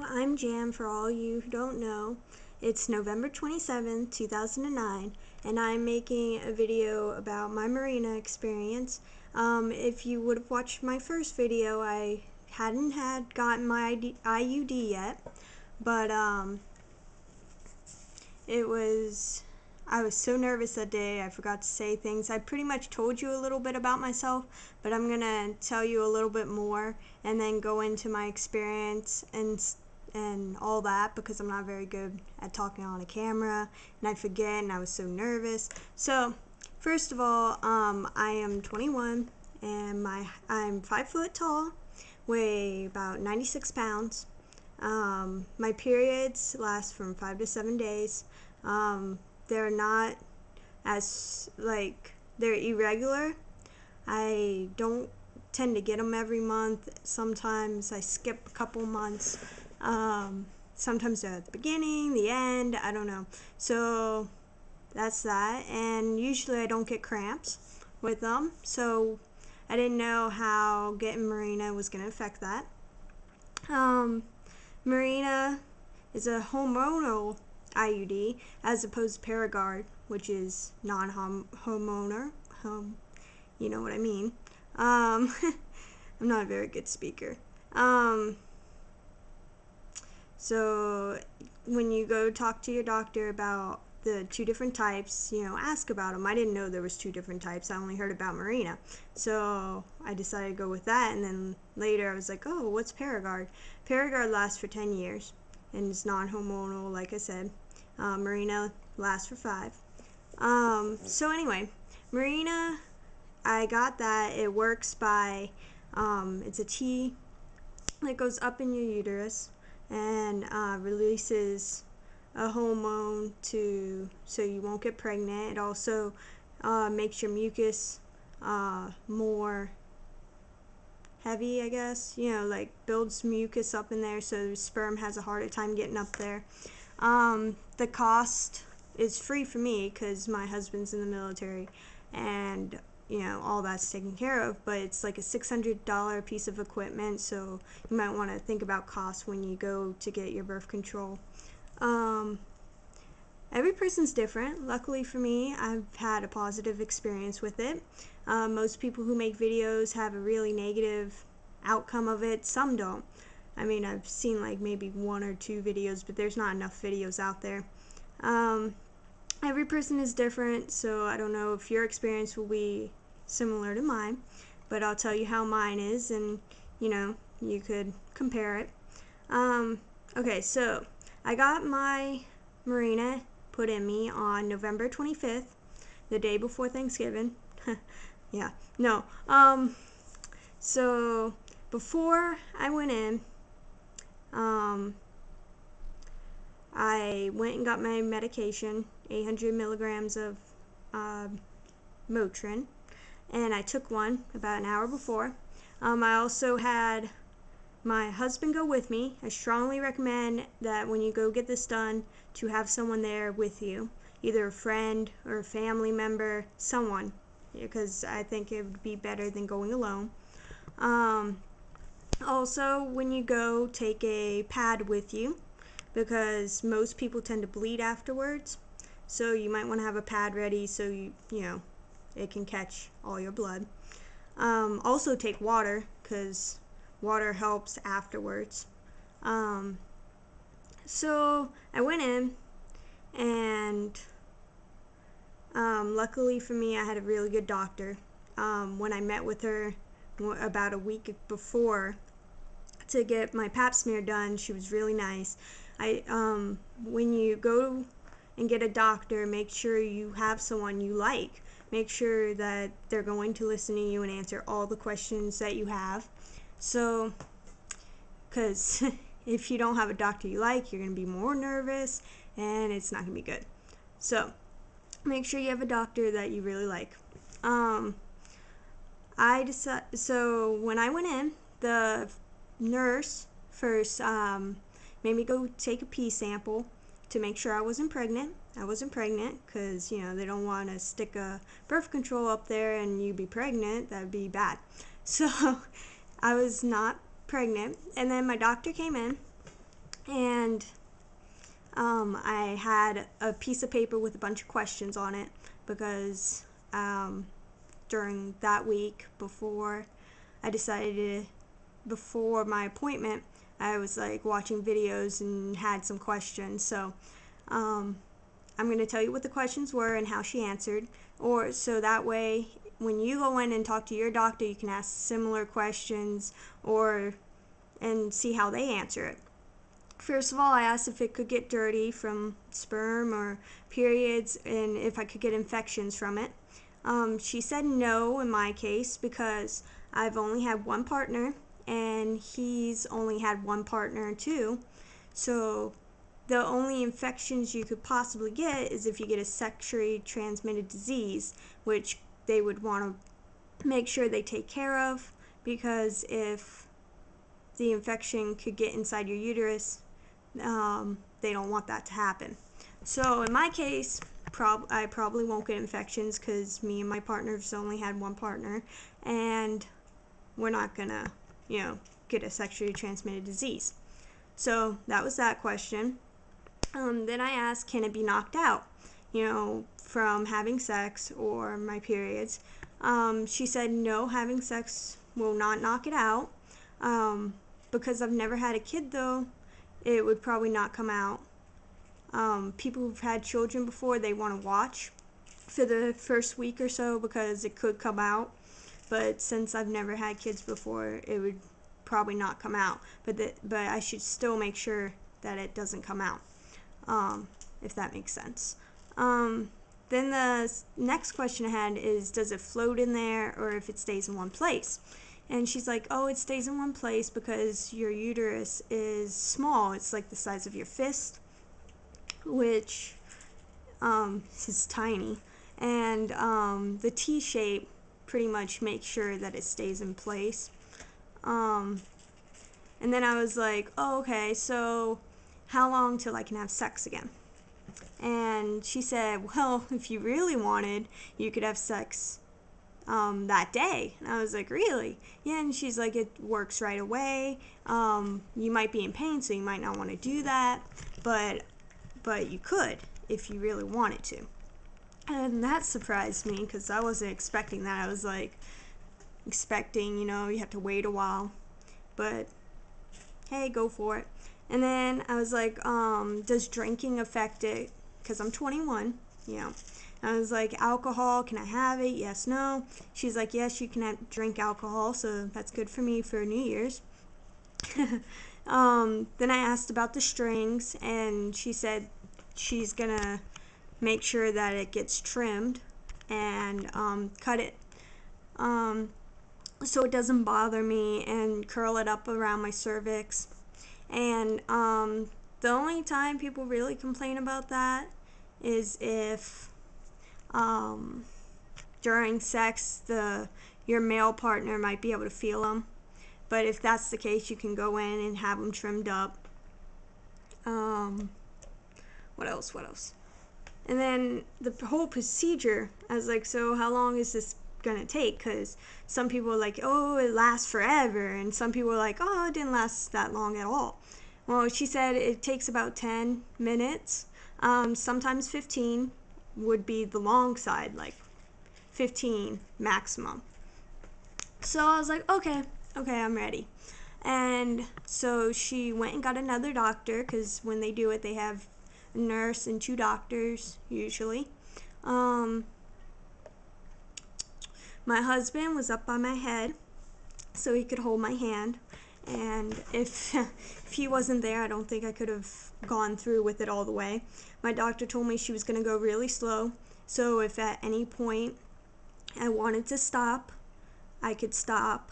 I'm Jam for all you who don't know. It's November 27th, 2009, and I'm making a video about my Mirena experience. If you would have watched my first video, I hadn't gotten my IUD yet, but I was so nervous that day, I forgot to say things. I pretty much told you a little bit about myself, but I'm going to tell you a little bit more and then go into my experience and all that, because I'm not very good at talking on a camera and I forget and I was so nervous. So, first of all, I am 21 and I'm 5 foot tall, weigh about 96 pounds. My periods last from 5 to 7 days. They're not as, they're irregular. I don't tend to get them every month. Sometimes I skip a couple months. Sometimes they're at the beginning, the end, I don't know. So that's that. And usually I don't get cramps with them. So I didn't know how getting Mirena was going to affect that. Mirena is a hormonal IUD as opposed to Paragard, which is non-hormonal. You know what I mean. I'm not a very good speaker. So when you go talk to your doctor about the two different types, ask about them. I didn't know there was two different types. I only heard about Mirena. So I decided to go with that, and then later I was like, oh, what's Paragard? Paragard lasts for 10 years and it's non-hormonal, like I said. Mirena lasts for 5. So anyway, Mirena, I got that. It works by, it's a tea that goes up in your uterus and releases a hormone so you won't get pregnant. It also makes your mucus more heavy, I guess, builds mucus up in there so the sperm has a harder time getting up there. The cost is free for me because my husband's in the military and all that's taken care of, but it's like a $600 piece of equipment, so you might want to think about cost when you go to get your birth control. Every person's different. Luckily for me, I've had a positive experience with it. Most people who make videos have a really negative outcome of it. Some don't. I mean, I've seen like maybe 1 or 2 videos, but there's not enough videos out there. Every person is different, so I don't know if your experience will be similar to mine, but I'll tell you how mine is, and you could compare it. Okay, so I got my Mirena put in me on November 25th, the day before Thanksgiving. Yeah, no. So before I went in, I went and got my medication, 800 milligrams of Motrin, and I took one about an hour before. I also had my husband go with me. I strongly recommend that when you go get this done to have someone there with you, either a friend or a family member, someone, because I think it would be better than going alone. Also, when you go, take a pad with you, because most people tend to bleed afterwards, so you might want to have a pad ready so it can catch all your blood. Also take water, because water helps afterwards. So I went in, and luckily for me, I had a really good doctor. When I met with her about a week before to get my pap smear done, she was really nice. When you go and get a doctor, make sure you have someone you like. Make sure that they're going to listen to you and answer all the questions that you have. So, because if you don't have a doctor you like, you're going to be more nervous and it's not going to be good. So, make sure you have a doctor that you really like. So when I went in, the nurse first made me go take a pee sample to make sure I wasn't pregnant. I wasn't pregnant because, they don't want to stick a birth control up there and you be pregnant. That would be bad. So I was not pregnant. And then my doctor came in And I had a piece of paper with a bunch of questions on it because during that week before my appointment, I was like watching videos and had some questions. So I'm going to tell you what the questions were and how she answered, or so that way when you go in and talk to your doctor, you can ask similar questions and see how they answer it. First of all, I asked if it could get dirty from sperm or periods and if I could get infections from it. She said no in my case because I've only had one partner and he's only had one partner too. So the only infections you could possibly get is if you get a sexually transmitted disease, which they would want to make sure they take care of, because if the infection could get inside your uterus, they don't want that to happen. So in my case, I probably won't get infections because me and my partner's only had one partner, and we're not gonna, get a sexually transmitted disease. So that was that question. Then I asked, can it be knocked out, from having sex or my periods? She said, no, having sex will not knock it out. Because I've never had a kid, though, it would probably not come out. People who've had children before, they want to watch for the first week or so because it could come out. But since I've never had kids before, it would probably not come out. But I should still make sure that it doesn't come out, if that makes sense. Then the next question I had is, does it float in there or if it stays in one place? And she's like, oh, it stays in one place because your uterus is small. It's like the size of your fist, which is tiny. And the T shape pretty much makes sure that it stays in place. And then I was like, oh, okay, so how long till I can have sex again? And she said, well, if you really wanted, you could have sex that day. And I was like, really? Yeah. And she's like, it works right away. You might be in pain, so you might not want to do that, but you could if you really wanted to. And that surprised me because I wasn't expecting that. I was like expecting, you have to wait a while, but hey, go for it. And then I was like, does drinking affect it? Because I'm 21, I was like, alcohol, can I have it? Yes, no. She's like, yes, you can drink alcohol, so that's good for me for New Year's. Then I asked about the strings, and she said she's gonna make sure that it gets trimmed and cut it so it doesn't bother me, and curl it up around my cervix. And the only time people really complain about that is if during sex your male partner might be able to feel them. But if that's the case, you can go in and have them trimmed up. What else? And then the whole procedure, I was like, so how long is this gonna take? Because some people are like, oh, it lasts forever, and some people are like, oh, it didn't last that long at all. Well, she said it takes about 10 minutes. Sometimes 15 would be the long side, like 15 maximum. So I was like, okay, I'm ready. And so she went and got another doctor, because when they do it, they have a nurse and 2 doctors usually. My husband was up by my head so he could hold my hand, and if he wasn't there, I don't think I could have gone through with it all the way. My doctor told me she was going to go really slow, so if at any point I wanted to stop, I could stop.